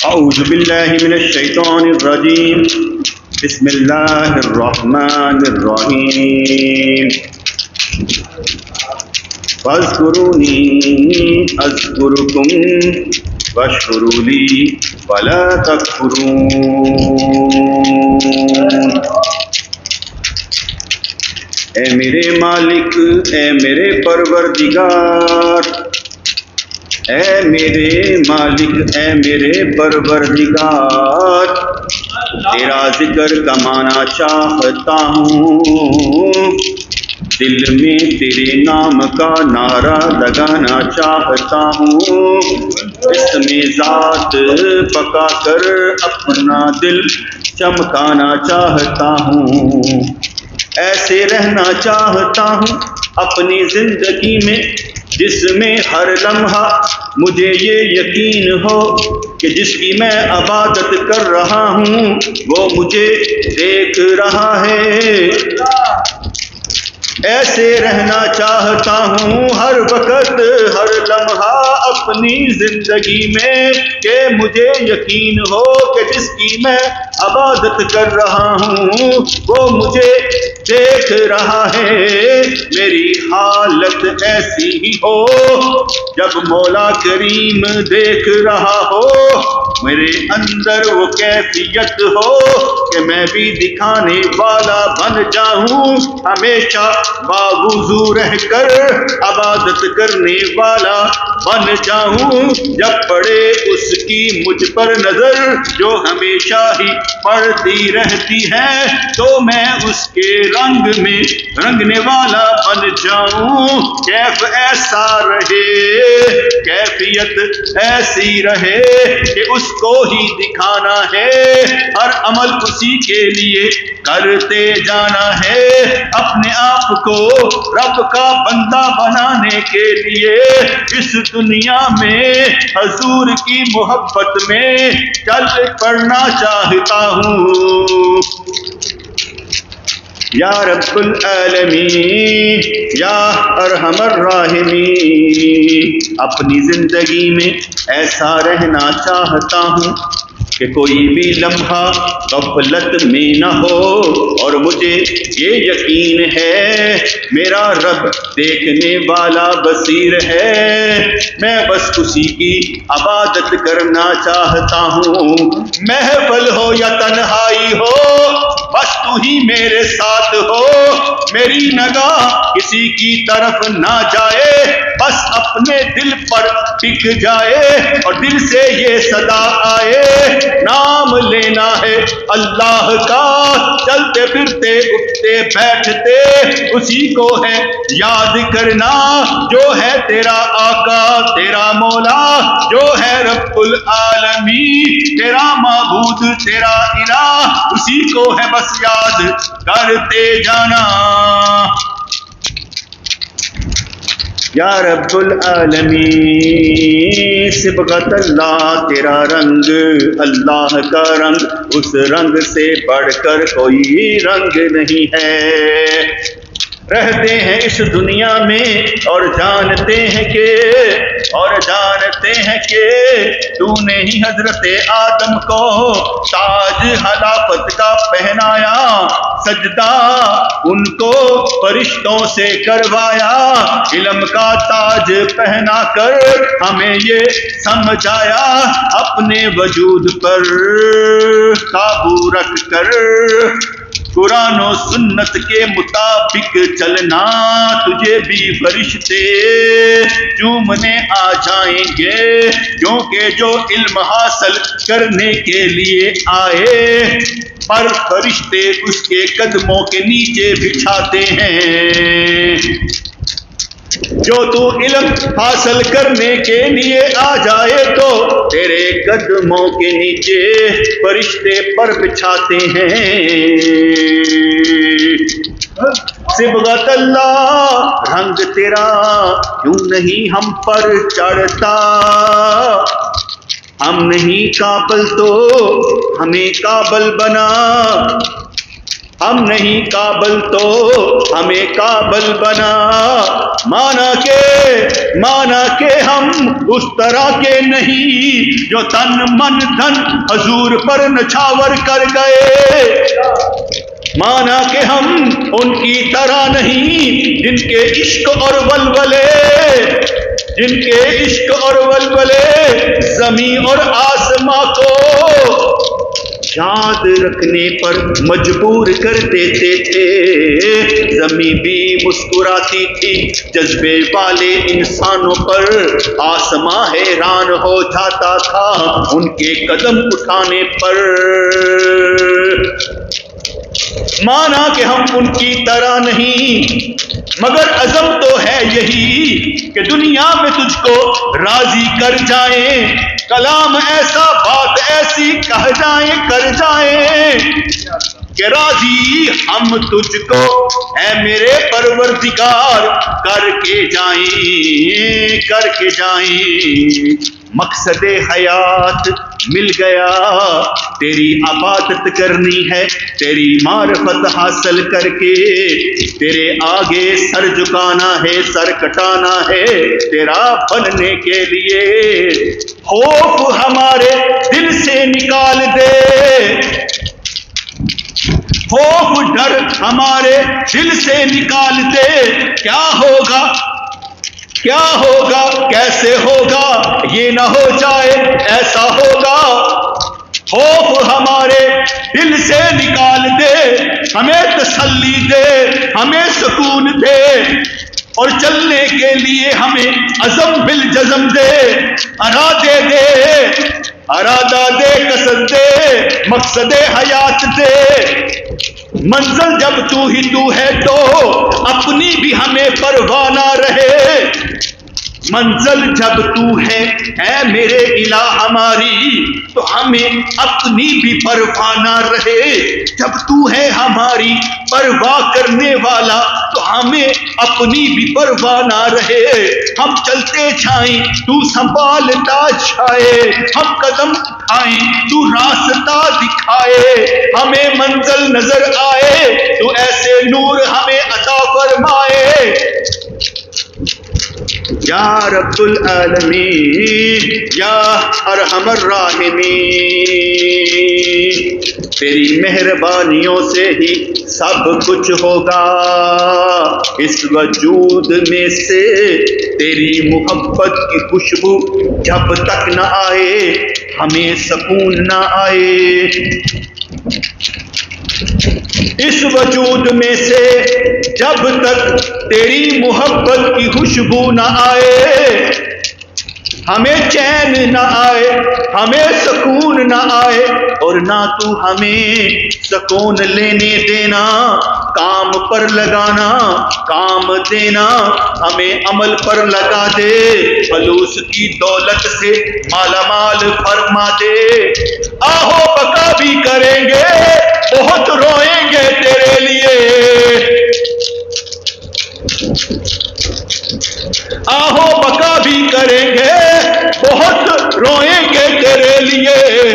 اعوذ باللہ من الشیطان الرجیم بسم اللہ الرحمن الرحیم فاذکرونی اذکرکم واشکروا لی ولا تکفرون۔ اے میرے مالک، اے میرے پروردگار، اے میرے مالک، اے میرے پروردگار، تیرا ذکر کمانا چاہتا ہوں، دل میں تیرے نام کا نعرہ لگانا چاہتا ہوں، اس میں ذات پکا کر اپنا دل چمکانا چاہتا ہوں، ایسے رہنا چاہتا ہوں اپنی زندگی میں جس میں ہر لمحہ مجھے یہ یقین ہو کہ جس کی میں عبادت کر رہا ہوں وہ مجھے دیکھ رہا ہے۔ ایسے رہنا چاہتا ہوں ہر وقت ہر لمحہ اپنی زندگی میں کہ مجھے یقین ہو کہ جس کی میں عبادت کر رہا ہوں وہ مجھے دیکھ رہا ہے۔ میری حالت ایسی ہی ہو جب مولا کریم دیکھ رہا ہو، میرے اندر وہ کیفیت ہو کہ میں بھی دکھانے والا بن جاؤں، ہمیشہ باوضو رہ کر عبادت کرنے والا بن جاؤں، جب پڑے اس کی مجھ پر نظر جو ہمیشہ ہی پڑتی رہتی ہے تو میں اس کے رنگ میں رنگنے والا بن جاؤں۔ کیف ایسا رہے، کیفیت ایسی رہے کہ اس اس کو ہی دکھانا ہے، ہر عمل اسی کے لیے کرتے جانا ہے، اپنے آپ کو رب کا بندہ بنانے کے لیے اس دنیا میں حضور کی محبت میں چل پڑنا چاہتا ہوں۔ یا رب العالمین، یا ارحم الراحمین، اپنی زندگی میں ایسا رہنا چاہتا ہوں کہ کوئی بھی لمحہ غفلت میں نہ ہو، اور مجھے یہ یقین ہے میرا رب دیکھنے والا بصیر ہے، میں بس اسی کی عبادت کرنا چاہتا ہوں، محفل ہو یا تنہائی ہو بس تو ہی میرے ساتھ ہو، میری نگاہ کسی کی طرف نہ جائے، بس اپنے دل پر ٹک جائے اور دل سے یہ صدا آئے، نام لینا ہے اللہ کا، چلتے پھرتے اٹھتے بیٹھتے اسی کو ہے یاد کرنا، جو ہے تیرا آقا تیرا مولا، جو ہے رب العالمین تیرا معبود تیرا الہ، اسی کو ہے بس یاد کرتے جانا۔ یا رب العالمین، صبغت اللہ تیرا رنگ، اللہ کا رنگ، اس رنگ سے بڑھ کر کوئی رنگ نہیں ہے، رہتے ہیں اس دنیا میں اور جانتے ہیں کہ تو نے ہی حضرت آدم کو تاج خلافت کا پہنایا، سجدہ ان کو فرشتوں سے کروایا، علم کا تاج پہنا کر ہمیں یہ سمجھایا، اپنے وجود پر قابو رکھ کر قرآن و سنت کے مطابق چلنا، تجھے بھی فرشتے چومنے آ جائیں گے، کیونکہ جو علم حاصل کرنے کے لیے آئے پر فرشتے اس کے قدموں کے نیچے بچھاتے ہیں، جو تو علم حاصل کرنے کے لیے آ جائے تو تیرے قدموں کے نیچے فرشتے پر بچھاتے ہیں۔ صبغت اللہ رنگ تیرا کیوں نہیں ہم پر چڑھتا، ہم نہیں قابل تو ہمیں قابل بنا، ہم نہیں قابل تو ہمیں قابل بنا، مانا کہ ہم اس طرح کے نہیں جو تن من دھن حضور پر نچھاور کر گئے، مانا کہ ہم ان کی طرح نہیں جن کے عشق اور ولولے زمین اور آسماں کو یاد رکھنے پر مجبور کر دیتے تھے، زمین بھی مسکراتی تھی جذبے والے انسانوں پر، آسماں حیران ہو جاتا تھا ان کے قدم اٹھانے پر، مانا کہ ہم ان کی طرح نہیں، مگر عزم تو ہے یہی کہ دنیا میں تجھ کو راضی کر جائیں، کلام ایسا بات ایسی کہہ جائیں کر جائیں کہ راضی ہم تجھ کو اے میرے پروردگار کر کے جائیں، مقصد حیات مل گیا، تیری عبادت کرنی ہے، تیری معرفت حاصل کر کے تیرے آگے سر جھکانا ہے، سر کٹانا ہے تیرا بننے کے لیے، خوف ہمارے دل سے نکال دے، خوف ڈر ہمارے دل سے نکال دے، کیا ہوگا کیسے ہوگا یہ نہ ہو جائے ایسا ہوگا، خوف ہمارے دل سے نکال دے، ہمیں تسلی دے، ہمیں سکون دے، اور چلنے کے لیے ہمیں عزم بالجزم دے، ارادہ دے، قصد دے، مقصد حیات دے، منزل جب تو ہی تو ہے تو اپنی بھی ہمیں پرواہ نہ رہے، منزل جب تو ہے اے میرے الہ ہماری، تو ہمیں اپنی بھی پرواہ نہ رہے۔ جب تو ہے ہماری پرواہ کرنے والا، تو ہمیں اپنی بھی پرواہ نہ رہے۔ ہم چلتے جائیں تو سنبھالتا جائے، ہم قدم اٹھائیں تو راستہ دکھائے، ہمیں منزل نظر آئے تو ایسے نور ہمیں عطا فرمائے۔ یا رب العالمین یا ارحم الراحمین، تیری مہربانیوں سے ہی سب کچھ ہوگا۔ اس وجود میں سے تیری محبت کی خوشبو جب تک نہ آئے ہمیں سکون نہ آئے۔ اس وجود میں سے جب تک تیری محبت کی خوشبو نہ آئے ہمیں چین نہ آئے، ہمیں سکون نہ آئے، اور نہ تو ہمیں سکون لینے دینا، کام پر لگانا، کام دینا، ہمیں عمل پر لگا دے، خلوص کی دولت سے مالا مال فرما دے۔ آہو بکا بھی کریں گے، بہت روئیں گے تیرے لیے، آہو بکا بھی کریں گے، بہت روئیں گے تیرے لیے،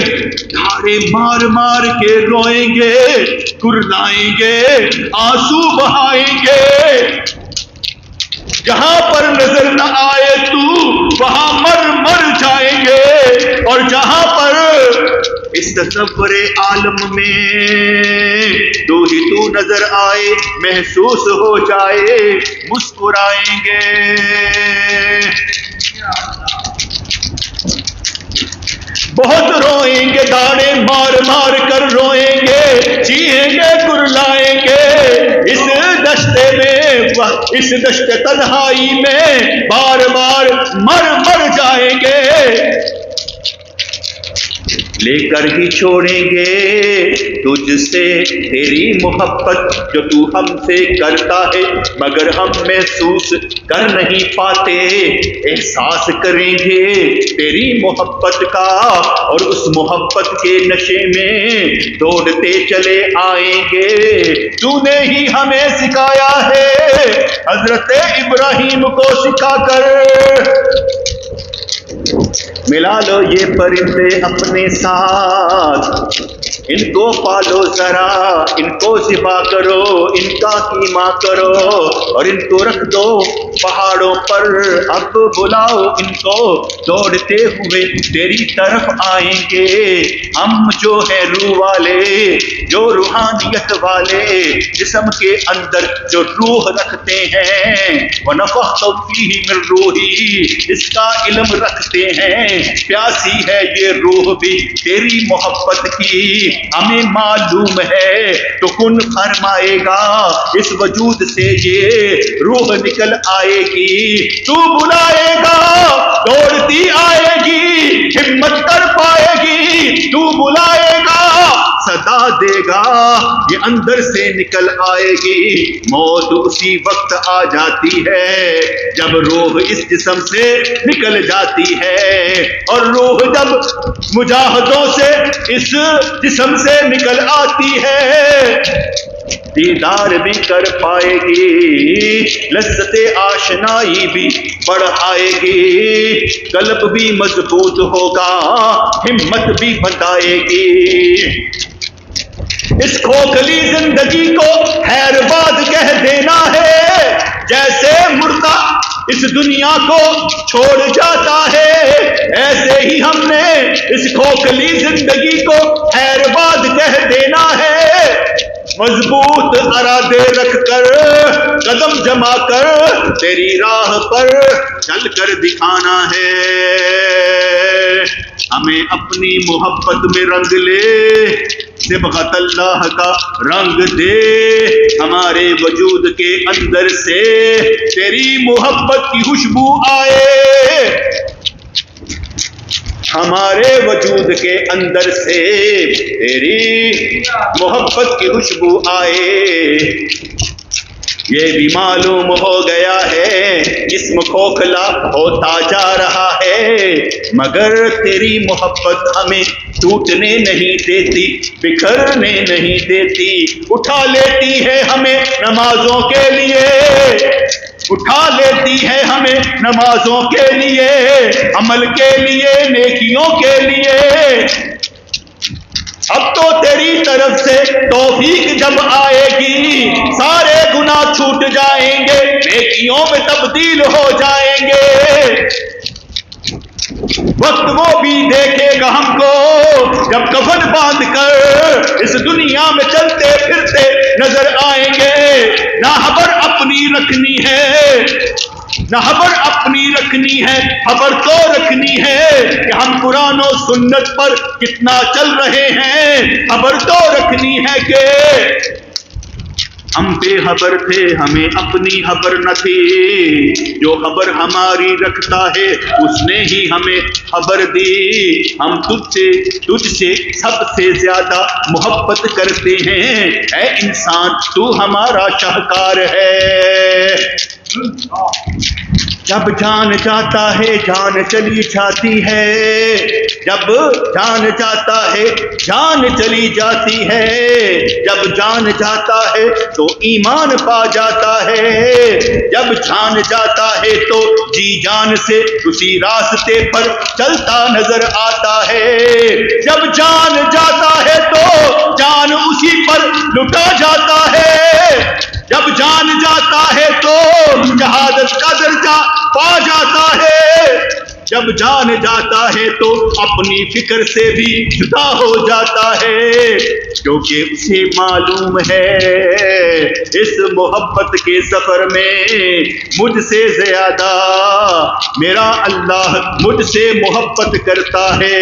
دھاڑے مار مار کے روئیں گے، کرلائیں گے، آنسو بہائیں گے۔ جہاں پر نظر نہ آئے تو وہاں مر مر جائیں گے، اور جہاں پر اس تصور عالم میں تو ہی تو نظر آئے، محسوس ہو جائے، مسکرائیں گے۔ بہت روئیں گے، داڑے مار مار کر روئیں گے، جیئیں گے، کرلائیں گے، اس دشتے میں، اس دشت تنہائی میں بار بار مر مر جائیں گے، لے کر ہی چھوڑیں گے تجھ سے تیری محبت جو تو ہم سے کرتا ہے، مگر ہم محسوس کر نہیں پاتے۔ احساس کریں گے تیری محبت کا، اور اس محبت کے نشے میں دوڑتے چلے آئیں گے۔ تو نے ہی ہمیں سکھایا ہے حضرت ابراہیم کو سکھا کر، ملا لو یہ پرندے اپنے ساتھ، ان کو پالو ذرا، ان کو ذبح کرو، ان کا قیمہ کرو، اور ان کو رکھ دو پہاڑوں پر، اب بلاؤ ان کو، دوڑتے ہوئے تیری طرف آئیں گے۔ ہم جو ہے روح والے، جو روحانیت والے، جسم کے اندر جو روح رکھتے ہیں، وَنَفَخْتُ فِيهِ مِن رُوحِي، اس کا علم رکھتے ہیں، پیاسی ہے یہ روح بھی تیری محبت کی، ہمیں معلوم ہے تو کن فرمائے گا، اس وجود سے یہ روح نکل آئے گی، تو بلائے گا دوڑتی آئے گی، ہمت کر پائے گی، تو بلائے گا صدا دے گا، یہ اندر سے نکل آئے گی۔ موت اسی وقت آ جاتی ہے جب روح اس جسم سے نکل جاتی ہے، اور روح جب مجاہدوں سے اس جسم سے نکل آتی ہے، دیدار بھی کر پائے گی، لذت آشنائی بھی بڑھائے گی، قلب بھی مضبوط ہوگا، ہمت بھی بندھائے گی۔ اس کھوکھلی زندگی کو خیر باد کہہ دینا ہے، جیسے مردہ اس دنیا کو چھوڑ جاتا ہے، ایسے ہی ہم نے اس کھوکھلی زندگی کو خیر باد کہہ دینا ہے۔ مضبوط ارادے رکھ کر، قدم جما کر، تیری راہ پر چل کر دکھانا ہے۔ ہمیں اپنی محبت میں رنگ لے، صبغت اللہ کا رنگ دے، ہمارے وجود کے اندر سے تیری محبت کی خوشبو آئے، ہمارے وجود کے اندر سے تیری محبت کی خوشبو آئے۔ یہ بھی معلوم ہو گیا ہے جسم کھوکھلا ہوتا جا رہا ہے، مگر تیری محبت ہمیں ٹوٹنے نہیں دیتی، بکھرنے نہیں دیتی، اٹھا لیتی ہے ہمیں نمازوں کے لیے، اٹھا لیتی ہے ہمیں نمازوں کے لیے، عمل کے لیے، نیکیوں کے لیے۔ اب تو تیری طرف سے توفیق جب آئے گی، سارے گناہ چھوٹ جائیں گے، نیکیوں میں تبدیل ہو جائیں گے۔ وقت وہ بھی دیکھے گا ہم کو جب کفن باندھ کر اس دنیا میں چلتے پھرتے نظر آئیں گے، نہ خبر اپنی رکھنی ہے، نہ خبر اپنی رکھنی ہے، خبر تو رکھنی ہے کہ ہم قرآن و سنت پر کتنا چل رہے ہیں، خبر تو رکھنی ہے کہ ہم بے خبر تھے، ہمیں اپنی خبر نہ تھی، جو خبر ہماری رکھتا ہے اس نے ہی ہمیں خبر دی، ہم تجھ سے سب سے زیادہ محبت کرتے ہیں، اے انسان تو ہمارا شاہکار ہے۔ جب جان جاتا ہے جان چلی جاتی ہے، جب جان جاتا ہے جان چلی جاتی ہے، جب جان جاتا ہے تو ایمان پا جاتا ہے، جب جان جاتا ہے تو جی جان سے اسی راستے پر چلتا نظر آتا ہے، جب جان جاتا ہے تو جان اسی پر لٹا جاتا ہے، جب جان جاتا ہے تو شہادت کا درجہ پا جاتا ہے، جب جان جاتا ہے تو اپنی فکر سے بھی جدا ہو جاتا ہے، کیونکہ اسے معلوم ہے اس محبت کے سفر میں مجھ سے زیادہ میرا اللہ مجھ سے محبت کرتا ہے،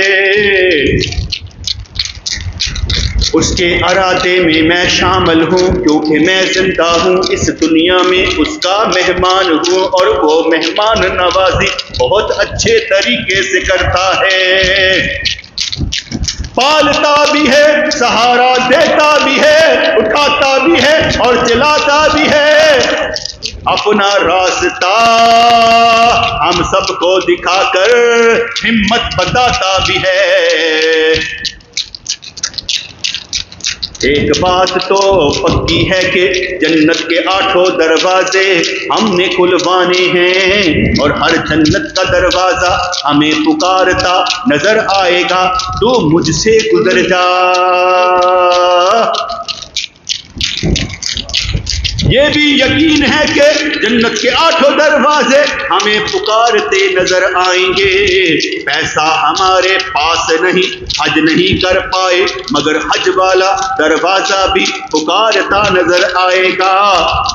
اس کے ارادے میں شامل ہوں، کیونکہ میں زندہ ہوں اس دنیا میں اس کا مہمان ہوں، اور وہ مہمان نوازی بہت اچھے طریقے سے کرتا ہے، پالتا بھی ہے، سہارا دیتا بھی ہے، اٹھاتا بھی ہے اور چلاتا بھی ہے، اپنا راستہ ہم سب کو دکھا کر ہمت بتاتا بھی ہے۔ ایک بات تو پکی ہے کہ جنت کے 8 دروازے ہم نے کھلوانے ہیں، اور ہر جنت کا دروازہ ہمیں پکارتا نظر آئے گا، تو مجھ سے گزر جا۔ یہ بھی یقین ہے کہ جنت کے 8 دروازے ہمیں پکارتے نظر آئیں گے، پیسہ ہمارے پاس نہیں، حج نہیں کر پائے، مگر حج والا دروازہ بھی پکارتا نظر آئے گا،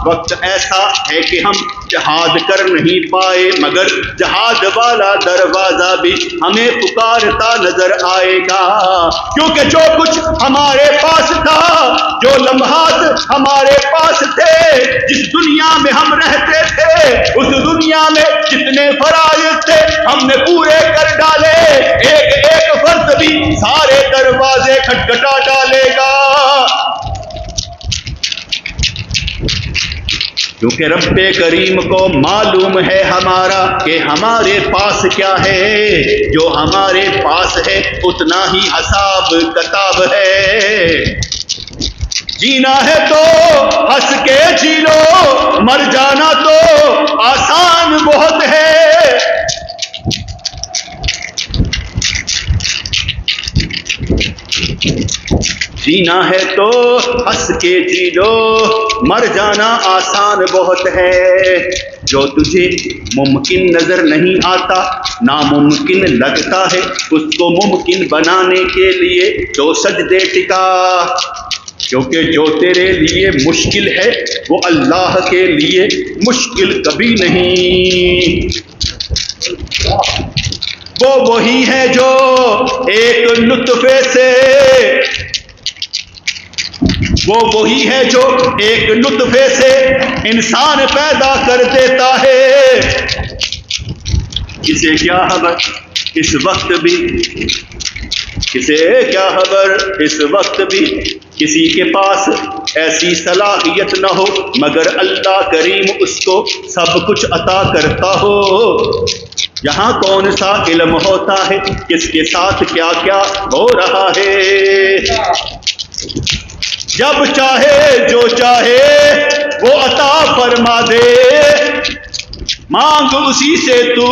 وقت ایسا ہے کہ ہم جہاد کر نہیں پائے، مگر جہاد والا دروازہ بھی ہمیں پکارتا نظر آئے گا، کیونکہ جو کچھ ہمارے پاس تھا، جو لمحات ہمارے پاس تھے، جس دنیا میں ہم رہتے تھے، اس دنیا میں جتنے فرائض تھے ہم نے پورے کر ڈالے، ایک ایک فرض بھی سارے دروازے کھٹکھٹا ڈالے گا، کیونکہ رب کریم کو معلوم ہے ہمارا کہ ہمارے پاس کیا ہے، جو ہمارے پاس ہے اتنا ہی حساب کتاب ہے، جینا ہے تو ہنس کے جی لو، مر جانا تو آسان بہت ہے، جینا ہے تو ہنس کے جی لو، مر جانا آسان بہت ہے، جو تجھے ممکن نظر نہیں آتا ناممکن لگتا ہے، اس کو ممکن بنانے کے لیے تو سجدے ٹکا، کیونکہ جو تیرے لیے مشکل ہے وہ اللہ کے لیے مشکل کبھی نہیں، وہ وہی ہے جو ایک نطفے سے، وہ وہی ہے جو ایک نطفے سے انسان پیدا کر دیتا ہے، کسے کیا خبر اس وقت بھی، کسے کیا خبر اس وقت بھی کسی کے پاس ایسی صلاحیت نہ ہو مگر اللہ کریم اس کو سب کچھ عطا کرتا ہو۔ یہاں کون سا علم ہوتا ہے کس کے ساتھ کیا کیا ہو رہا ہے؟ جب چاہے جو چاہے وہ عطا فرما دے، مانگ اسی سے تو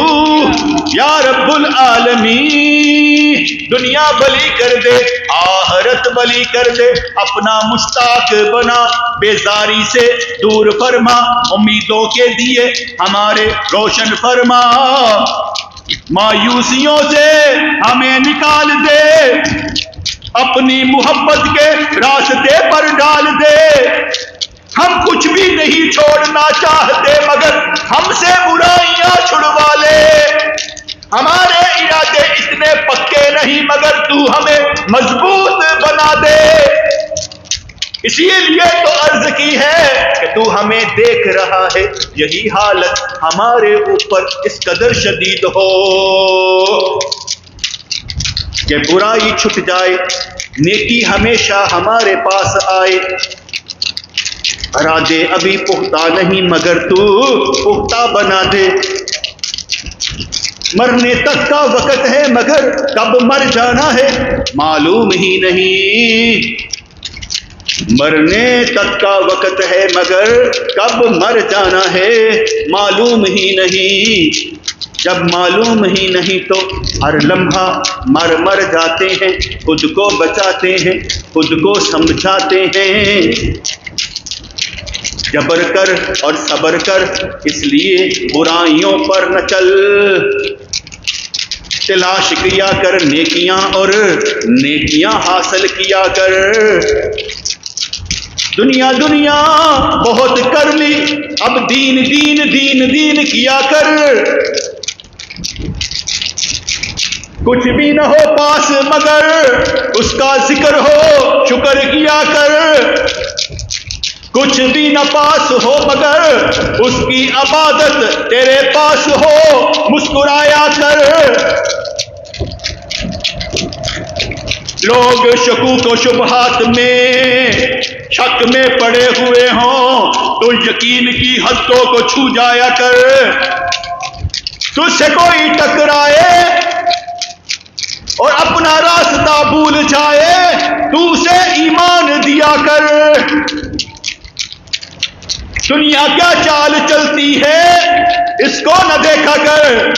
یا رب العالمین۔ دنیا بلی کر دے آخرت بلی کر دے، اپنا مشتاق بنا، بیزاری سے دور فرما، امیدوں کے دیے ہمارے روشن فرما، مایوسیوں سے ہمیں نکال دے، اپنی محبت کے راستے پر ڈال دے۔ ہم کچھ بھی نہیں چھوڑنا چاہتے مگر ہم سے برائیاں چھڑوا لے، ہمارے ارادے اتنے پکے نہیں مگر تو ہمیں مضبوط بنا دے۔ اسی لیے تو عرض کی ہے کہ تو ہمیں دیکھ رہا ہے، یہی حالت ہمارے اوپر اس قدر شدید ہو کہ برائی چھٹ جائے، نیکی ہمیشہ ہمارے پاس آئے۔ ارادے ابھی پختہ نہیں مگر تو پختہ بنا دے، مرنے تک کا وقت ہے مگر کب مر جانا ہے معلوم ہی نہیں، مرنے تک کا وقت ہے مگر کب مر جانا ہے معلوم ہی نہیں۔ جب معلوم ہی نہیں تو ہر لمحہ مر جاتے ہیں، خود کو بچاتے ہیں، خود کو سمجھاتے ہیں۔ جبر کر اور صبر کر، اس لیے برائیوں پر نہ چل، تلاش کیا کر نیکیاں اور نیکیاں حاصل کیا کر۔ دنیا دنیا بہت کر لی، اب دین دین دین دین کیا کر، کچھ بھی نہ ہو پاس مگر اس کا ذکر ہو شکر کیا کر، کچھ بھی نہ پاس ہو مگر اس کی عبادت تیرے پاس ہو مسکرایا کر۔ لوگ شکوک و شبہات میں شک میں پڑے ہوئے ہوں تو یقین کی حدوں کو چھو جایا کر، تجھ سے کوئی ٹکرائے اور اپنا راستہ بھول جائے تو اسے ایمان دیا کر۔ دنیا کیا چال چلتی ہے اس کو نہ دیکھا کر،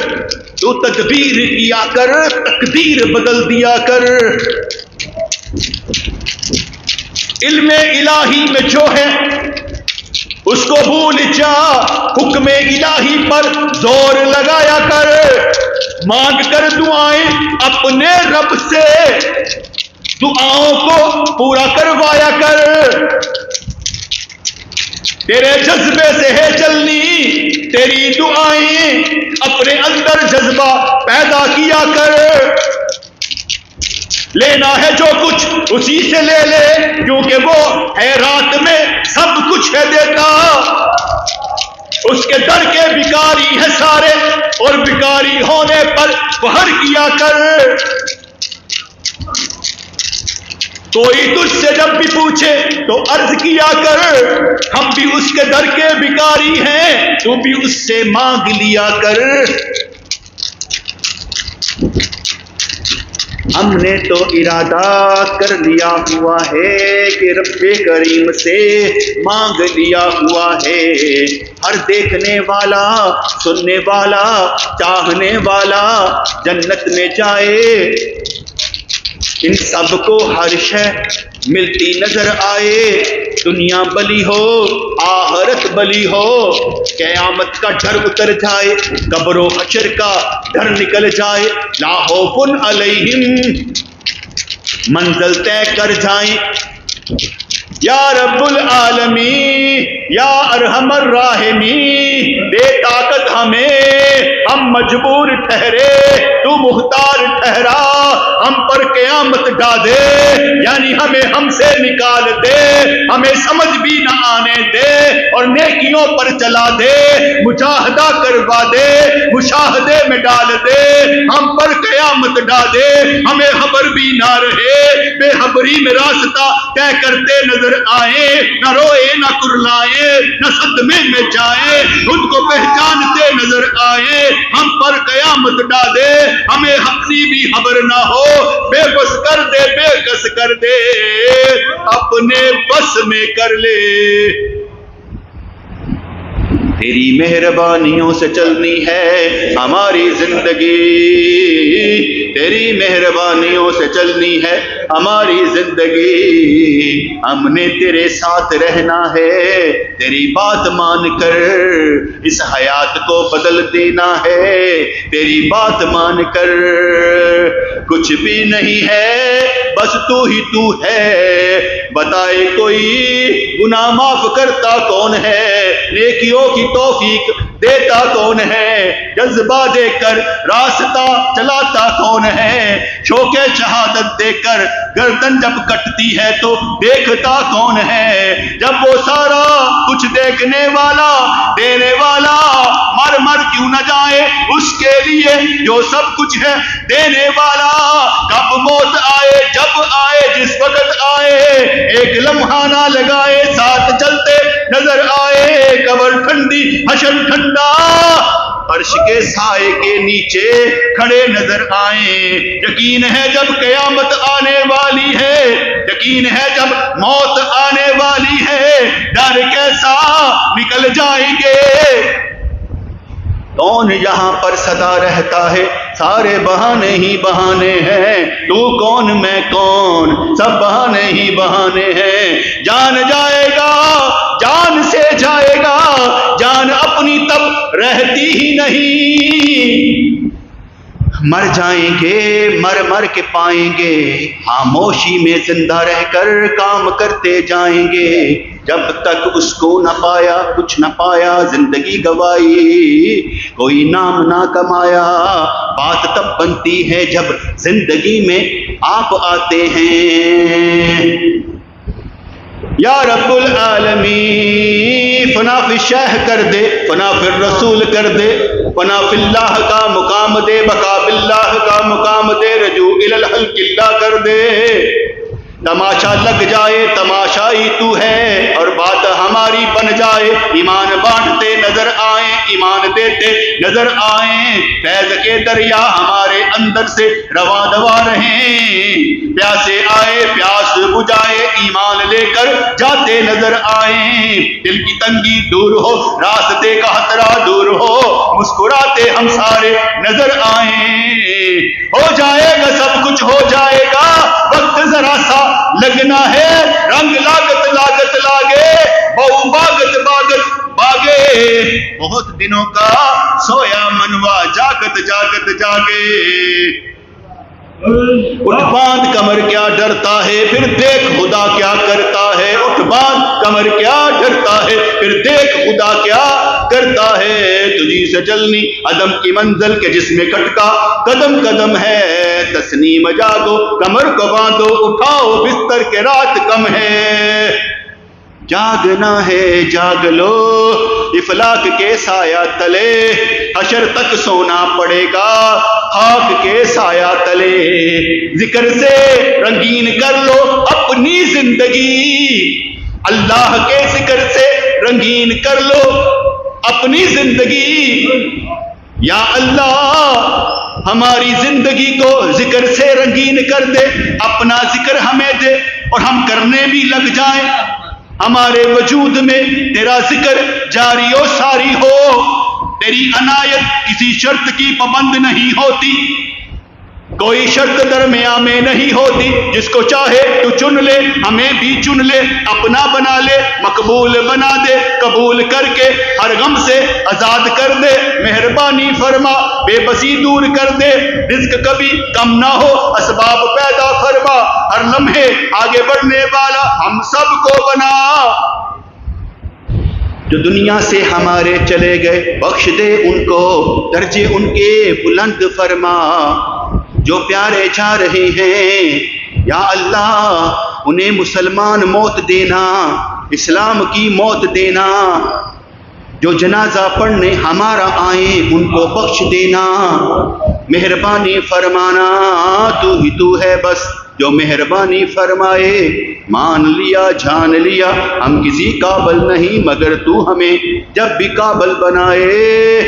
تو تدبیر کیا کر تقدیر بدل دیا کر۔ علم الہی میں جو ہے اس کو بھول جا، حکم الہی پر زور لگایا کر، مانگ کر دعائیں اپنے رب سے، دعاؤں کو پورا کروایا کر۔ تیرے جذبے سے ہے چلنی تیری دعائیں، اپنے اندر جذبہ پیدا کیا کر۔ لینا ہے جو کچھ اسی سے لے لے، کیونکہ وہ ہے رات میں سب کچھ ہے دیتا، اس کے در کے بھکاری ہے سارے، اور بھکاری ہونے پر فخر کیا کر۔ کوئی تجھ سے جب بھی پوچھے تو عرض کیا کر، ہم بھی اس کے در کے بھکاری ہیں، تو بھی اس سے مانگ لیا کر۔ ہم نے تو ارادہ کر لیا ہوا ہے کہ رب کریم سے مانگ لیا ہوا ہے، ہر دیکھنے والا سننے والا چاہنے والا جنت میں جائے، ان سب کو ہر شے ملتی نظر آئے، دنیا بلی ہو آخرت بلی ہو، قیامت کا ڈر اتر جائے، قبر و حشر کا ڈر نکل جائے، لا خوف علیہم منزل طے کر جائیں۔ یا رب العالمین یا ارحم الراحمین، دے طاقت ہمیں، ہم مجبور ٹھہرے تو مختار ٹھہرا، ہم پر قیامت ڈا دے، یعنی ہم سے نکال دے، ہمیں سمجھ بھی نہ آنے دے اور نیکیوں پر چلا دے، مجاہدہ کروا دے، مشاہدے میں ڈال دے، ہم پر قیامت ڈا دے، ہمیں خبر بھی نہ رہے، بے خبر قبری میں راستہ طے کرتے نظر آئے، نہ روئے نہ کرلائے نہ صدمے میں جائے، خود کو پہچانتے نظر آئے، ہم پر قیامت ڈالے، ہمیں اپنی بھی خبر نہ ہو، بے بس کر دے، بے کس کر دے، اپنے بس میں کر لے۔ تیری مہربانیوں سے چلنی ہے ہماری زندگی، تیری مہربانیوں سے چلنی ہے ہماری زندگی، ہم نے تیرے ساتھ رہنا ہے، تیری بات مان کر اس حیات کو بدل دینا ہے، تیری بات مان کر کچھ بھی نہیں ہے بس تو ہی تو ہے، بتائے کوئی گناہ معاف کرتا کون ہے، نیکیوں کی توفیق دیتا کون ہے، جذبہ دے کر راستہ چلاتا کون ہے، شوق شہادت دے کر گردن جب کٹتی ہے تو دیکھتا کون ہے، جب وہ سارا کچھ دیکھنے والا دینے والا مر مر کیوں نہ جائے اس کے لیے جو سب کچھ ہے دینے والا، کب موت آئے جب آئے جس وقت آئے، ایک لمحہ نہ لگائے ساتھ چلتے نظر آئے، قبر ٹھنڈی حشر ٹھنڈا، عرش کے سائے کے نیچے کھڑے نظر آئیں، یقین ہے جب قیامت آنے والی ہے، یقین ہے جب موت آنے والی ہے، ڈر کیسا نکل جائیں گے، کون یہاں پر سدا رہتا ہے، سارے بہانے ہی بہانے ہیں، تو کون میں کون سب بہانے ہی بہانے ہیں، جان جائے گا جان سے جائے گا، جان اپنی تب رہتی ہی نہیں، مر جائیں گے مر مر کے پائیں گے، خاموشی میں زندہ رہ کر کام کرتے جائیں گے، جب تک اس کو نہ پایا کچھ نہ پایا، زندگی گوائی کوئی نام نہ کمایا، بات تب بنتی ہے جب زندگی میں آپ آتے ہیں، یا رب العالمین فنا فی الشیخ کر دے، فنا فی الرسول کر دے، فنا فی اللہ کا مقام دے، بقا باللہ کا مقام دے، رجوع الی الحلق اللہ کر دے، تماشا لگ جائے تماشائی تو ہے اور بات ہماری بن جائے، ایمان بانٹتے نظر آئیں ایمان دیتے نظر آئیں، فیض کے دریا ہمارے اندر سے رواں دوا رہیں، پیاسے آئے پیاس بجھائے ایمان لے کر جاتے نظر آئیں، دل کی تنگی دور ہو راستے کا خطرہ دور ہو، مسکراتے ہم سارے نظر آئیں، ہو جائے گا سب کچھ ہو جائے گا، وقت ذرا سا لگنا ہے، رنگ لاگت لاگت لاگے، بہو باگت باگت باگے، بہت دنوں کا سویا منوا جاگت جاگت جاگے، اٹھ باندھ کمر کیا ڈرتا ہے پھر دیکھ خدا کیا کرتا ہے، اٹھ باندھ کمر کیا ڈرتا ہے پھر دیکھ خدا کیا کرتا ہے، تجھی سے چلنی عدم کی منزل کے جس میں کھٹکا قدم قدم ہے، تسنیم جاگو کمر کو باندھو اٹھاؤ بستر کے رات کم ہے، جاگنا ہے جاگ لو افلاک کے سایہ تلے، حشر تک سونا پڑے گا خاک کے سایہ تلے، ذکر سے رنگین کر لو اپنی زندگی، اللہ کے ذکر سے رنگین کر لو اپنی زندگی، یا اللہ ہماری زندگی کو ذکر سے رنگین کر دے، اپنا ذکر ہمیں دے اور ہم کرنے بھی لگ جائیں، ہمارے وجود میں تیرا ذکر جاری و ساری ہو، تیری عنایت کسی شرط کی پابند نہیں ہوتی، کوئی شرط درمیان میں نہیں ہوتی، جس کو چاہے تو چن لے، ہمیں بھی چن لے، اپنا بنا لے، مقبول بنا دے، قبول کر کے ہر غم سے آزاد کر دے، مہربانی فرما بے بسی دور کر دے، رزق کبھی کم نہ ہو اسباب پیدا فرما، ہر لمحے آگے بڑھنے والا ہم سب کو بنا، جو دنیا سے ہمارے چلے گئے بخش دے ان کو، درجے ان کے بلند فرما، جو پیارے جا رہے ہیں یا اللہ انہیں مسلمان موت دینا، اسلام کی موت دینا، جو جنازہ پڑھنے ہمارا آئیں ان کو بخش دینا، مہربانی فرمانا، تو ہی تو ہے بس جو مہربانی فرمائے۔ مان لیا جان لیا ہم کسی قابل نہیں مگر تو ہمیں جب بھی قابل بنائے۔